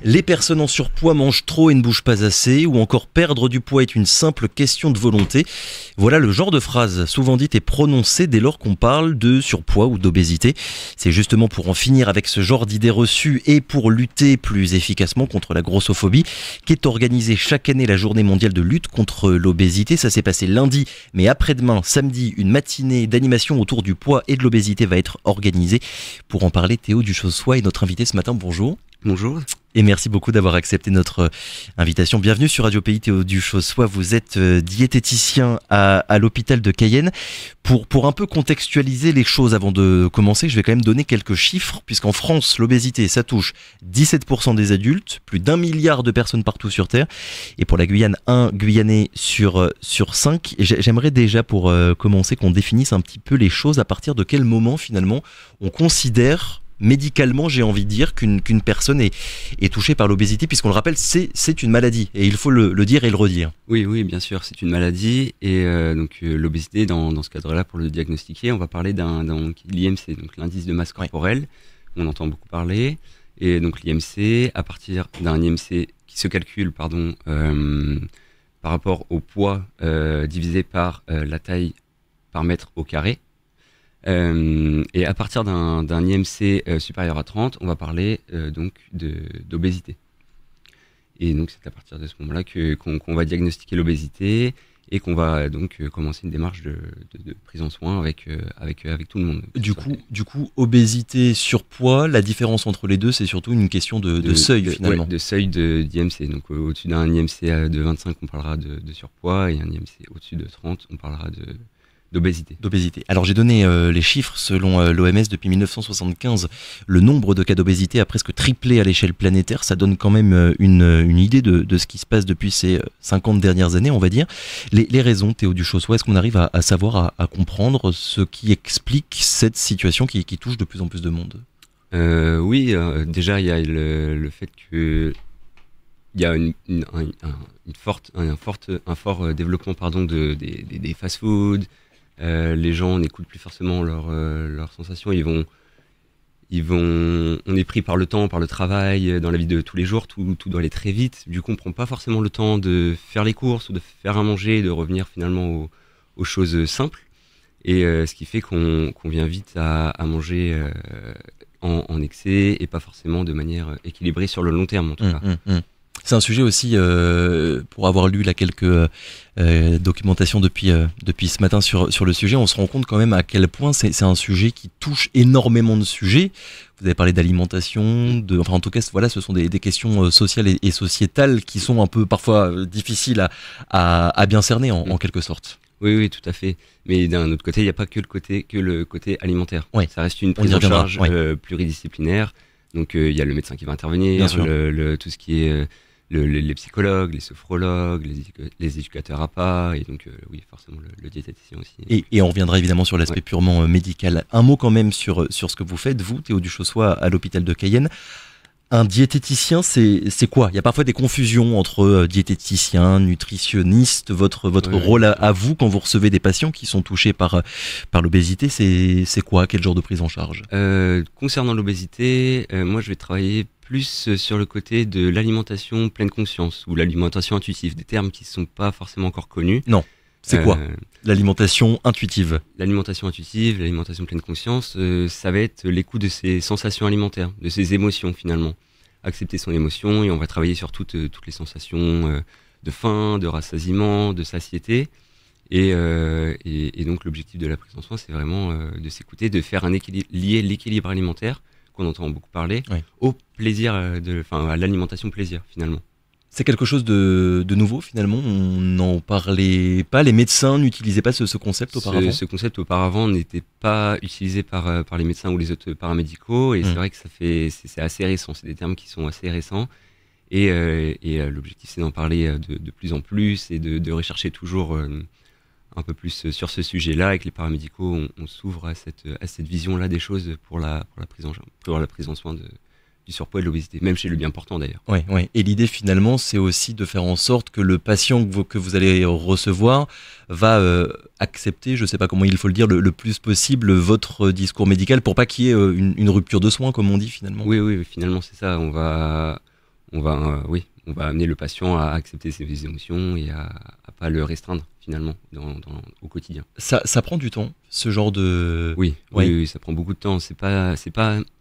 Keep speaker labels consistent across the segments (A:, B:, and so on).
A: Les personnes en surpoids mangent trop et ne bougent pas assez, ou encore perdre du poids est une simple question de volonté. Voilà le genre de phrase souvent dite et prononcée dès lors qu'on parle de surpoids ou d'obésité. C'est justement pour en finir avec ce genre d'idées reçues et pour lutter plus efficacement contre la grossophobie qu'est organisée chaque année la journée mondiale de lutte contre l'obésité. Ça s'est passé lundi, mais après-demain, samedi, une matinée d'animation autour du poids et de l'obésité va être organisée. Pour en parler, Théo Duchossois est notre invité ce matin. Bonjour.
B: Bonjour.
A: Et merci beaucoup d'avoir accepté notre invitation. Bienvenue sur Radio Pays, Théo Duchossois. Vous êtes diététicien à l'hôpital de Cayenne. Pour un peu contextualiser les choses avant de commencer, je vais quand même donner quelques chiffres, puisqu'en France, l'obésité, ça touche 17% des adultes, plus d'1 milliard de personnes partout sur Terre. Et pour la Guyane, un Guyanais sur 5. Et j'aimerais déjà, pour commencer, qu'on définisse un petit peu les choses. À partir de quel moment, finalement, on considère médicalement, j'ai envie de dire, qu'une personne est touchée par l'obésité, puisqu'on le rappelle, c'est une maladie, et il faut le dire et le redire.
B: Oui, bien sûr, c'est une maladie, et l'obésité, dans ce cadre-là, pour le diagnostiquer, on va parler d'un l'IMC, donc l'indice de masse corporelle, on entend beaucoup parler, et donc l'IMC, à partir d'un IMC qui se calcule, par rapport au poids divisé par la taille par mètre au carré. Et à partir d'un IMC supérieur à 30, on va parler donc d'obésité. Et donc c'est à partir de ce moment-là qu'on va diagnostiquer l'obésité et qu'on va donc commencer une démarche de prise en soin avec tout le monde.
A: Du coup, obésité, surpoids, la différence entre les deux, c'est surtout une question de seuil finalement.
B: Ouais, de seuil d'IMC. Donc au-dessus d'un IMC de 25, on parlera de surpoids, et un IMC au-dessus de 30, on parlera d'obésité.
A: Alors j'ai donné les chiffres selon l'OMS depuis 1975. Le nombre de cas d'obésité a presque triplé à l'échelle planétaire. Ça donne quand même une idée de ce qui se passe depuis ces 50 dernières années, on va dire. Les raisons, Théo Duchossois, est-ce qu'on arrive à savoir, à comprendre ce qui explique cette situation qui touche de plus en plus de monde ?
B: Oui, déjà il y a le fait que il y a un fort développement des fast-foods. Les gens n'écoutent plus forcément leurs sensations. On est pris par le temps, par le travail, dans la vie de tous les jours, tout doit aller très vite. Du coup, on prend pas forcément le temps de faire les courses ou de faire à manger, de revenir finalement aux choses simples. Et ce qui fait qu'on vient vite à manger en excès et pas forcément de manière équilibrée sur le long terme en tout cas.
A: C'est un sujet aussi, pour avoir lu là quelques documentations depuis ce matin sur le sujet, on se rend compte quand même à quel point c'est un sujet qui touche énormément de sujets. Vous avez parlé d'alimentation, en tout cas, voilà, ce sont des questions sociales et sociétales qui sont un peu parfois difficiles à bien cerner en quelque sorte.
B: Oui, tout à fait. Mais d'un autre côté, il n'y a pas que le côté alimentaire.
A: Ouais.
B: Ça reste une prise en charge pluridisciplinaire. Donc il y a le médecin qui va intervenir, tout ce qui est les psychologues, les sophrologues, les éducateurs APA, et donc oui, forcément le diététicien aussi.
A: Et on reviendra évidemment sur l'aspect purement médical. Un mot quand même sur ce que vous faites, vous, Théo Duchossois, à l'hôpital de Cayenne. Un diététicien, c'est quoi ? Il y a parfois des confusions entre diététicien, nutritionniste. Votre rôle à vous, quand vous recevez des patients qui sont touchés par l'obésité, c'est quoi ? Quel genre de prise en charge ?
B: Concernant l'obésité, moi je vais travailler plus sur le côté de l'alimentation pleine conscience ou l'alimentation intuitive, des termes qui ne sont pas forcément encore connus.
A: Non. C'est quoi l'alimentation intuitive ?
B: L'alimentation intuitive, l'alimentation pleine conscience, ça va être l'écoute de ses sensations alimentaires, de ses émotions finalement. Accepter son émotion, et on va travailler sur toutes les sensations de faim, de rassasiement, de satiété. Et donc l'objectif de la prise en soin, c'est vraiment de s'écouter, de faire lier l'équilibre alimentaire, qu'on entend beaucoup parler, au plaisir, à l'alimentation plaisir finalement.
A: C'est quelque chose de nouveau finalement, on n'en parlait pas, les médecins n'utilisaient pas ce concept auparavant.
B: Ce concept auparavant n'était pas utilisé par les médecins ou les autres paramédicaux, et c'est vrai que c'est assez récent, c'est des termes qui sont assez récents, et l'objectif c'est d'en parler de plus en plus, et de rechercher toujours un peu plus sur ce sujet-là. Avec les paramédicaux, on s'ouvre à cette vision-là des choses pour la prise en soin du surpoids et de l'obésité, même chez le bien portant d'ailleurs.
A: Oui. Et l'idée finalement, c'est aussi de faire en sorte que le patient que vous allez recevoir va accepter, je ne sais pas comment il faut le dire, le plus possible votre discours médical pour pas qu'il y ait une rupture de soins, comme on dit finalement.
B: Oui, finalement c'est ça. oui, on va amener le patient à accepter ses émotions et à pas le restreindre finalement au quotidien.
A: Ça prend du temps, ce genre de...
B: Oui,
A: Ouais.
B: oui, ça prend beaucoup de temps. C'est pas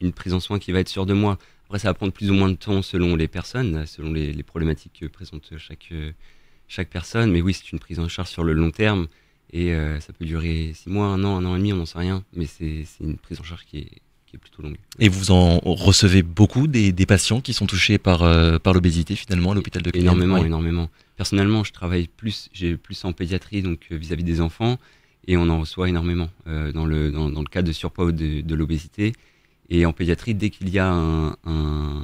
B: une prise en soin qui va être sûre de moi. Après, ça va prendre plus ou moins de temps selon les personnes, selon les problématiques que présente chaque personne. Mais oui, c'est une prise en charge sur le long terme et ça peut durer 6 mois, 1 an et demi, on n'en sait rien. Mais c'est une prise en charge qui est plutôt longue.
A: Et vous en recevez beaucoup des patients qui sont touchés par l'obésité finalement à l'hôpital de Cayenne?
B: Énormément. Personnellement, j'ai plus en pédiatrie, donc vis-à-vis des enfants, et on en reçoit énormément dans le cadre de surpoids ou de l'obésité. Et en pédiatrie, dès qu'il y a un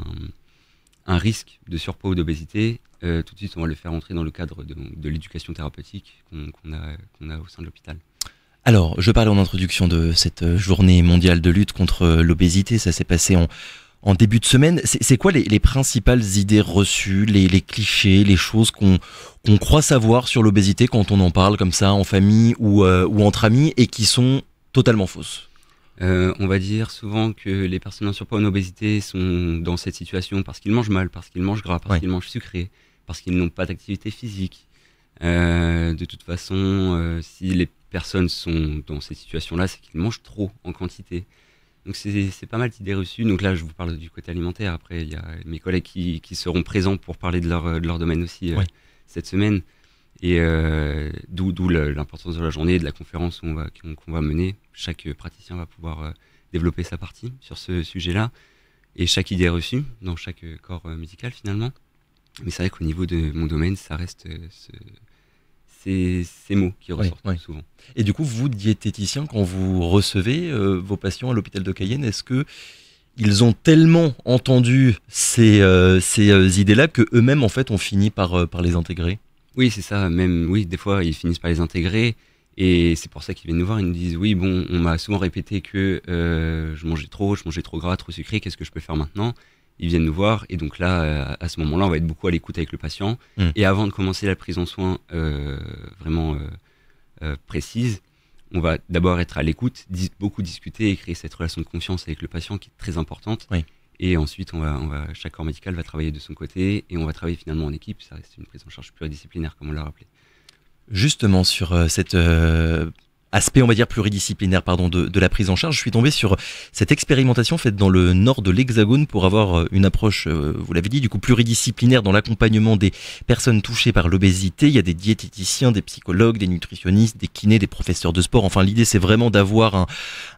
B: risque de surpoids ou d'obésité, tout de suite on va le faire entrer dans le cadre de l'éducation thérapeutique qu'on a au sein de l'hôpital.
A: Alors, je parlais en introduction de cette journée mondiale de lutte contre l'obésité. Ça s'est passé en début de semaine. C'est quoi les principales idées reçues, les clichés, les choses qu'on croit savoir sur l'obésité quand on en parle comme ça en famille ou entre amis et qui sont totalement fausses?
B: On va dire souvent que les personnes en surpoids ou en obésité sont dans cette situation parce qu'ils mangent mal, parce qu'ils mangent gras, parce qu'ils mangent sucré, parce qu'ils n'ont pas d'activité physique. De toute façon, si les personnes sont dans ces situations-là, c'est qu'ils mangent trop en quantité. Donc c'est pas mal d'idées reçues. Donc là, je vous parle du côté alimentaire. Après, il y a mes collègues qui seront présents pour parler de leur domaine aussi cette semaine. Et d'où l'importance de la journée, de la conférence qu'on va mener. Chaque praticien va pouvoir développer sa partie sur ce sujet-là. Et chaque idée reçue dans chaque corps médical finalement. Mais c'est vrai qu'au niveau de mon domaine, ça reste ces mots qui ressortent souvent.
A: Et du coup, vous, diététicien, quand vous recevez vos patients à l'hôpital de Cayenne, est-ce que ils ont tellement entendu ces idées-là que eux-mêmes en fait ont fini par les intégrer?
B: Oui, c'est ça. Même oui, des fois ils finissent par les intégrer et c'est pour ça qu'ils viennent nous voir. Ils nous disent oui, bon, on m'a souvent répété que je mangeais trop gras, trop sucré. Qu'est-ce que je peux faire maintenant? Ils viennent nous voir et donc là, à ce moment-là, on va être beaucoup à l'écoute avec le patient. Et avant de commencer la prise en soin vraiment précise, on va d'abord être à l'écoute, beaucoup discuter et créer cette relation de confiance avec le patient qui est très importante. Oui. Et ensuite, chaque corps médical va travailler de son côté et on va travailler finalement en équipe. Ça reste une prise en charge pluridisciplinaire, comme on l'a rappelé. Justement, sur cet aspect, on va dire, pluridisciplinaire de la prise en charge, je suis tombé sur cette expérimentation faite dans le nord de l'Hexagone pour avoir une approche, vous l'avez dit, du coup pluridisciplinaire dans l'accompagnement des personnes touchées par l'obésité. Il y a des diététiciens, des psychologues, des nutritionnistes, des kinés, des professeurs de sport. Enfin, l'idée, c'est vraiment d'avoir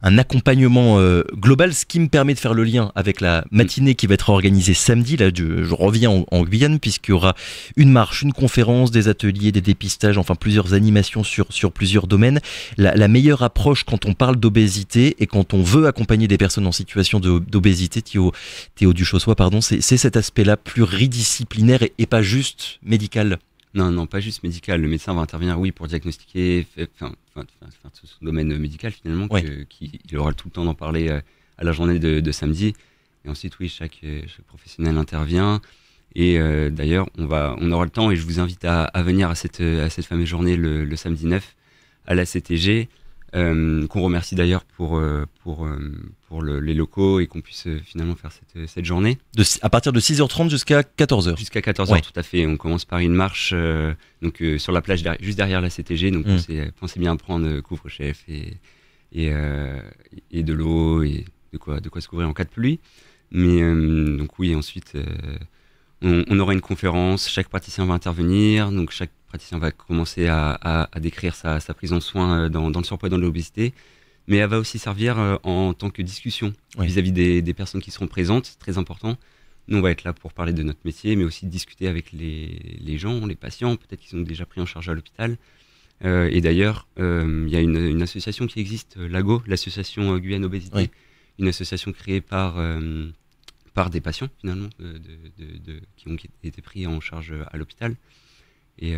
B: un accompagnement global, ce qui me permet de faire le lien avec la matinée qui va être organisée samedi. Là, je reviens en Guyane, puisqu'il y aura une marche, une conférence, des ateliers, des dépistages, enfin plusieurs animations sur plusieurs domaines. La meilleure approche quand on parle d'obésité et quand on veut accompagner des personnes en situation d'obésité, Théo Duchossois, c'est cet aspect-là pluridisciplinaire et pas juste médical. Non, pas juste médical. Le médecin va intervenir, oui, pour diagnostiquer, enfin, son domaine médical finalement, qu'il aura tout le temps d'en parler à la journée de samedi. Et ensuite, oui, chaque professionnel intervient. Et d'ailleurs, on aura le temps et je vous invite à venir à cette fameuse journée le samedi 9 à la CTG, qu'on remercie d'ailleurs pour les locaux et qu'on puisse finalement faire cette journée. À partir de 6h30 jusqu'à 14h. Jusqu'à 14h, tout à fait. On commence par une marche sur la plage juste derrière la CTG. Donc pensez bien à prendre couvre-chef et de l'eau et de quoi se couvrir en cas de pluie. Mais donc oui, ensuite on aura une conférence, chaque praticien va intervenir, donc chaque praticien va commencer à décrire sa prise en soin dans le surpoids et dans l'obésité, mais elle va aussi servir en tant que discussion vis-à-vis des personnes qui seront présentes, très important. Nous, on va être là pour parler de notre métier, mais aussi discuter avec les gens, les patients, peut-être qu'ils sont déjà pris en charge à l'hôpital. Et d'ailleurs, il y a une association qui existe, l'AGO, l'association Guyane Obésité, une association créée par des patients, finalement, qui ont été pris en charge à l'hôpital. Et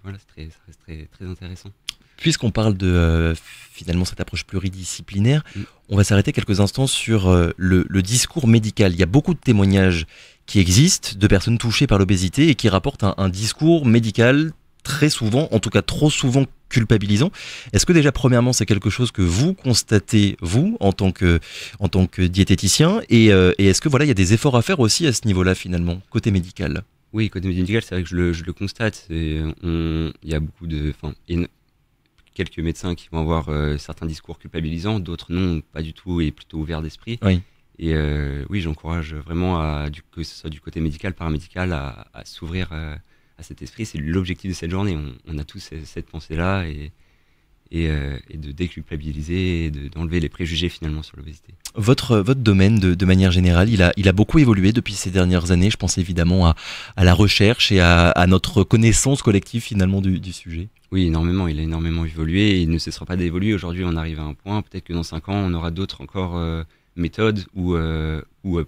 B: voilà, ça reste très, très intéressant. Puisqu'on parle de finalement cette approche pluridisciplinaire, on va s'arrêter quelques instants sur le discours médical. Il y a beaucoup de témoignages qui existent de personnes touchées par l'obésité et qui rapportent un discours médical
A: très souvent, en tout cas trop souvent culpabilisant. Est-ce que déjà premièrement c'est quelque chose que vous constatez vous en tant que diététicien et est-ce que voilà il y a des efforts à faire aussi à ce niveau-là finalement côté médical?
B: Oui, côté médical, c'est vrai que je le constate. Il y a beaucoup quelques médecins qui vont avoir certains discours culpabilisants, d'autres non, pas du tout, et plutôt ouverts d'esprit.
A: Oui.
B: Et oui, j'encourage vraiment, que ce soit du côté médical, paramédical, à s'ouvrir à cet esprit. C'est l'objectif de cette journée. On a tous cette pensée-là et de déculpabiliser et d'enlever les préjugés finalement sur l'obésité.
A: Votre domaine, de manière générale, il a beaucoup évolué depuis ces dernières années. Je pense évidemment à la recherche et à notre connaissance collective finalement du sujet.
B: Oui, énormément. Il a énormément évolué et il ne cessera pas d'évoluer. Aujourd'hui, on arrive à un point. Peut-être que dans 5 ans, on aura d'autres encore méthodes ou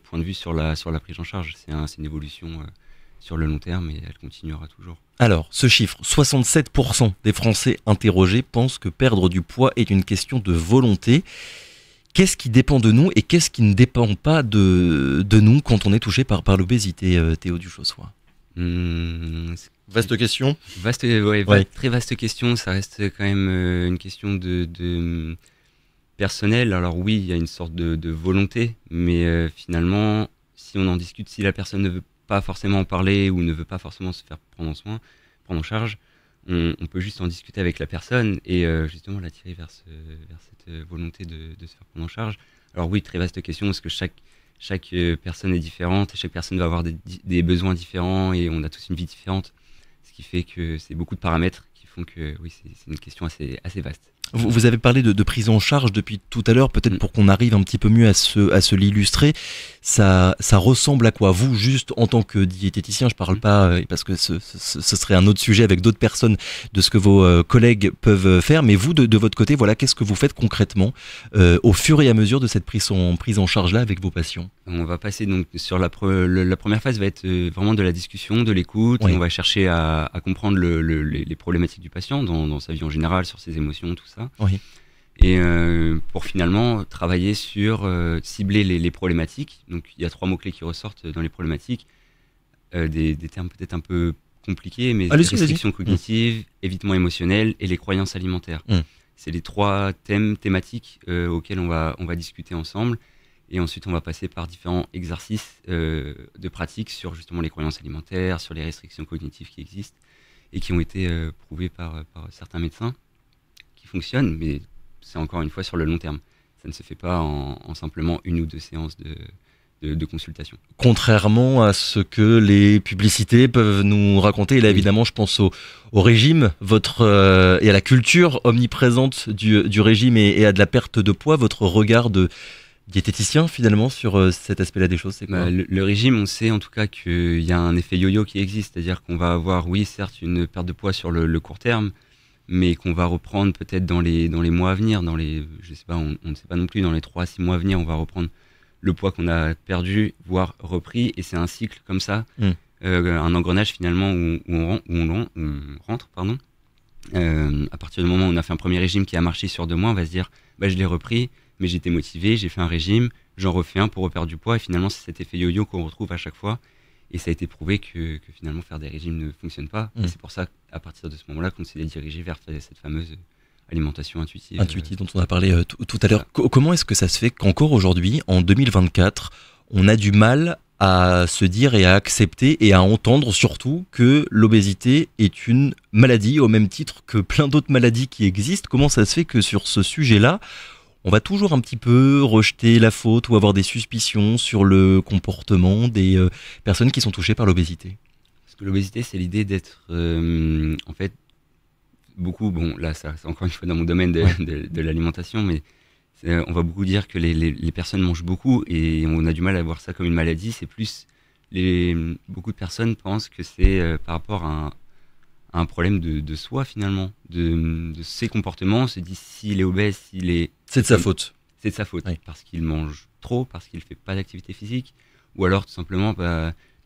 B: points de vue sur la prise en charge. C'est une évolution sur le long terme et elle continuera toujours.
A: Alors, ce chiffre, 67% des Français interrogés pensent que perdre du poids est une question de volonté. Qu'est-ce qui dépend de nous et qu'est-ce qui ne dépend pas de nous quand on est touché par l'obésité, Théo Duchossois? Vaste question.
B: Ouais. Très vaste question. Ça reste quand même une question de personnelle. Alors oui, il y a une sorte de volonté, mais finalement, si on en discute, si la personne ne veut pas forcément en parler ou ne veut pas forcément se faire prendre en charge, on peut juste en discuter avec la personne et justement l'attirer vers cette volonté de se faire prendre en charge. Alors oui, très vaste question parce que chaque personne est différente et chaque personne va avoir des besoins différents et on a tous une vie différente, ce qui fait que c'est beaucoup de paramètres qui font que oui, c'est une question assez vaste.
A: Vous avez parlé de prise en charge depuis tout à l'heure, peut-être pour qu'on arrive un petit peu mieux à se l'illustrer. Ça ressemble à quoi? Vous, juste en tant que diététicien, je parle pas, parce que ce serait un autre sujet avec d'autres personnes, de ce que vos collègues peuvent faire, mais vous, de votre côté, voilà, qu'est-ce que vous faites concrètement au fur et à mesure de cette prise en charge-là avec vos patients?
B: On va passer donc sur la première phase va être vraiment de la discussion, de l'écoute. Oui. On va chercher à comprendre les problématiques du patient dans sa vie en général, sur ses émotions, tout ça.
A: Oui.
B: Et pour finalement travailler sur cibler les problématiques. Donc il y a 3 mots-clés qui ressortent dans les problématiques, des termes peut-être un peu compliqués, mais restrictions cognitives, évitement émotionnel et les croyances alimentaires. C'est les 3 thématiques auxquels on va discuter ensemble. Et ensuite, on va passer par différents exercices de pratique sur justement les croyances alimentaires, sur les restrictions cognitives qui existent et qui ont été prouvées par certains médecins, qui fonctionnent, mais c'est encore une fois sur le long terme. Ça ne se fait pas en simplement 1 ou 2 séances de consultation.
A: Contrairement à ce que les publicités peuvent nous raconter, et là évidemment je pense au régime, et à la culture omniprésente du régime et à de la perte de poids, votre regard de diététicien finalement sur cet aspect-là des choses, c'est quoi?
B: Le régime, on sait en tout cas qu'il y a un effet yo-yo qui existe, c'est-à-dire qu'on va avoir, oui certes, une perte de poids sur le court terme, mais qu'on va reprendre peut-être dans les mois à venir, je sais pas, on ne sait pas non plus, dans les 3 à 6 mois à venir, on va reprendre le poids qu'on a perdu, voire repris, et c'est un cycle comme ça, un engrenage finalement où on rentre, pardon. À partir du moment où on a fait un premier régime qui a marché sur 2 mois, on va se dire, je l'ai repris, mais j'étais motivé, j'ai fait un régime, j'en refais un pour reperdre du poids, et finalement c'est cet effet yo-yo qu'on retrouve à chaque fois, et ça a été prouvé que finalement faire des régimes ne fonctionne pas, et c'est pour ça qu'à partir de ce moment-là qu'on s'est dirigé vers cette fameuse alimentation intuitive.
A: Intuitive dont on a parlé tout à l'heure. Comment est-ce que ça se fait qu'encore aujourd'hui, en 2024, on a du mal à se dire et à accepter et à entendre surtout que l'obésité est une maladie au même titre que plein d'autres maladies qui existent? Comment ça se fait que sur ce sujet-là, on va toujours un petit peu rejeter la faute ou avoir des suspicions sur le comportement des personnes qui sont touchées par l'obésité?
B: Parce que l'obésité, c'est l'idée d'être, en fait, beaucoup, bon là c'est encore une fois dans mon domaine de l'alimentation, mais on va beaucoup dire que les personnes mangent beaucoup et on a du mal à voir ça comme une maladie. C'est plus, beaucoup de personnes pensent que c'est par rapport à un problème de soi finalement, de ses comportements. On se dit s'il est obèse,
A: c'est de sa faute.
B: C'est de sa faute, oui. Parce qu'il mange trop, parce qu'il ne fait pas d'activité physique, ou alors tout simplement,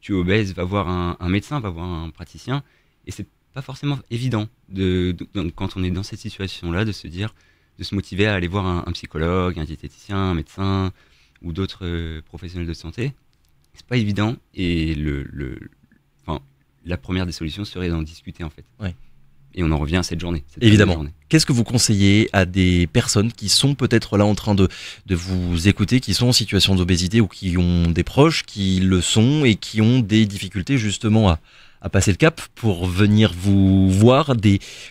B: tu es obèse, va voir un médecin, va voir un praticien, et c'est pas forcément évident quand on est dans cette situation-là de se dire, de se motiver à aller voir un psychologue, un diététicien, un médecin ou d'autres professionnels de santé. C'est pas évident et la première des solutions serait d'en discuter en fait.
A: Ouais.
B: et on en revient à cette journée.
A: Évidemment. Qu'est-ce que vous conseillez à des personnes qui sont peut-être là en train de vous écouter, qui sont en situation d'obésité ou qui ont des proches qui le sont et qui ont des difficultés justement à passer le cap pour venir vous voir,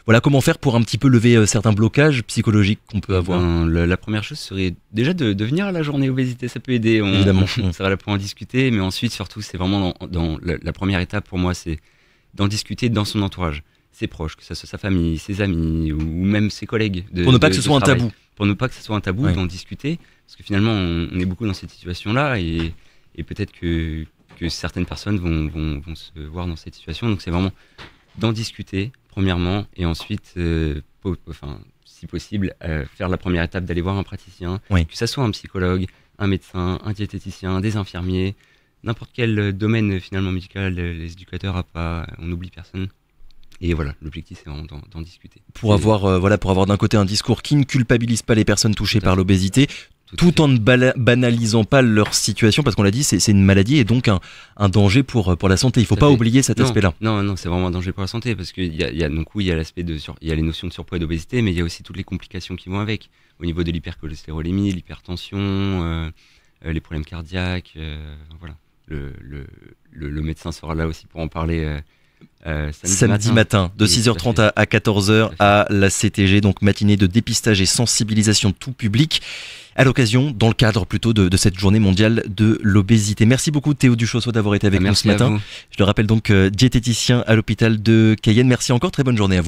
A: voilà, comment faire pour un petit peu lever certains blocages psychologiques qu'on peut avoir?
B: La première chose serait déjà de venir à la journée obésité, ça peut aider.
A: Évidemment.
B: On sera là pour en discuter, mais ensuite surtout c'est vraiment dans la première étape pour moi, c'est d'en discuter dans son entourage, ses proches, que ce soit sa famille, ses amis ou même ses collègues.
A: Pour ne pas que ce soit un tabou.
B: Pour ne pas que ce soit un tabou,
A: Ouais.
B: d'en discuter, parce que finalement on est beaucoup dans cette situation-là et peut-être que certaines personnes vont se voir dans cette situation. Donc c'est vraiment d'en discuter, premièrement, et ensuite, si possible, faire la première étape d'aller voir un praticien,
A: Oui.
B: que ça soit un psychologue, un médecin, un diététicien, des infirmiers, n'importe quel domaine finalement médical, les éducateurs, on n'oublie personne. Et voilà, l'objectif c'est vraiment d'en discuter.
A: Pour avoir d'un côté un discours qui ne culpabilise pas les personnes touchées par l'obésité, tout en ne banalisant pas leur situation, parce qu'on l'a dit, c'est une maladie et donc un danger pour la santé. Il ne faut pas oublier cet aspect-là.
B: Non, c'est vraiment un danger pour la santé, parce qu'il y a l'aspect il y a les notions de surpoids et d'obésité, mais il y a aussi toutes les complications qui vont avec, au niveau de l'hypercholestérolémie, l'hypertension, les problèmes cardiaques. Voilà. Le médecin sera là aussi pour en parler.
A: Samedi matin de 6h30 à 14h à la CTG, donc matinée de dépistage et sensibilisation tout public, à l'occasion, dans le cadre plutôt de cette journée mondiale de l'obésité. Merci beaucoup Théo Duchossois d'avoir été avec nous ce matin. Je le rappelle donc diététicien à l'hôpital de Cayenne. Merci encore, très bonne journée à vous.